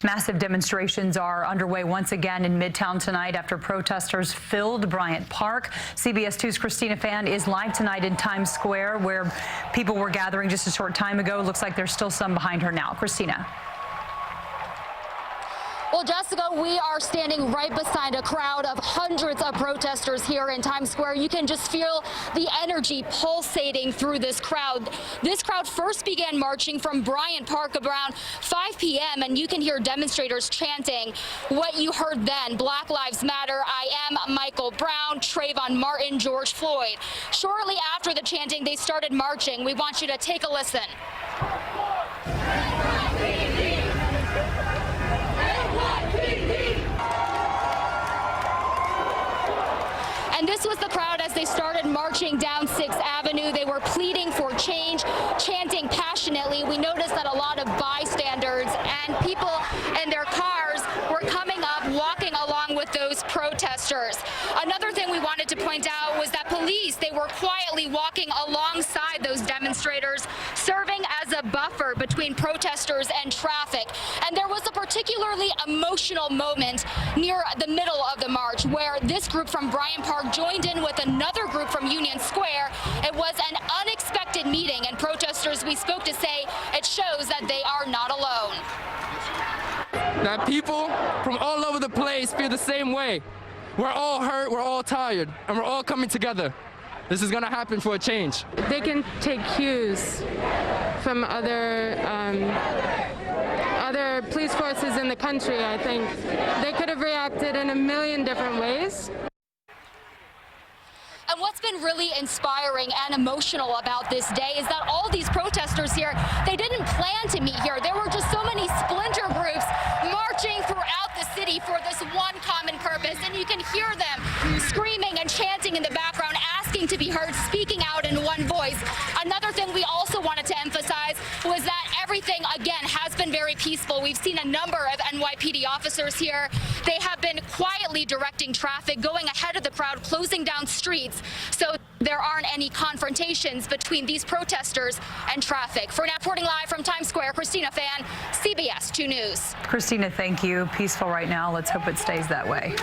Massive demonstrations are underway once again in Midtown tonight after protesters filled Bryant Park. CBS 2's Christina Fan is live tonight in Times Square, where people were gathering just a short time ago. Looks like there's still some behind her now. Christina. Well, Jessica, we are standing right beside a crowd of hundreds of protesters here in Times Square. You can just feel the energy pulsating through this crowd. This crowd first began marching from Bryant Park around 5 p.m. and you can hear demonstrators chanting what you heard then: Black Lives Matter, I am Michael Brown, Trayvon Martin, George Floyd. Shortly after the chanting, they started marching. We want you to take a listen. And this was the crowd as they started marching down 6th Avenue. They were pleading for change, chanting passionately. We noticed that a lot of bystanders and people in their cars were coming up, walking along with those protesters. Another thing we wanted to point out was that police, they were quietly walking alongside those demonstrators, serving as a buffer between protesters and traffic. And there was a particularly emotional moment near the middle of the march where this group from Bryant Park joined in with another group from Union Square. It was an unexpected meeting, and protesters we spoke to say it shows that they are not alone. That people from all over the place feel the same way. We're all hurt, we're all tired, and we're all coming together. This is going to happen for a change. They can take cues from other police forces in the country. I think they could have reacted in a million different ways. And what's been really inspiring and emotional about this day is that all these protesters here, they didn't plan to meet here. There were just so many splinter groups marching throughout the city for this one common purpose. And you can hear them screaming and chanting in the background, asking to be heard, speaking out in one voice. Another thing we also wanted to emphasize was that everything, again, has been very peaceful. We've seen a number of NYPD officers here. They have been quietly directing traffic, going ahead of the crowd, closing down streets, so there aren't any confrontations between these protesters and traffic. For now, reporting live from Times Square, Christina Fan, CBS 2 News. Christina, thank you. Peaceful right now. Let's hope it stays that way.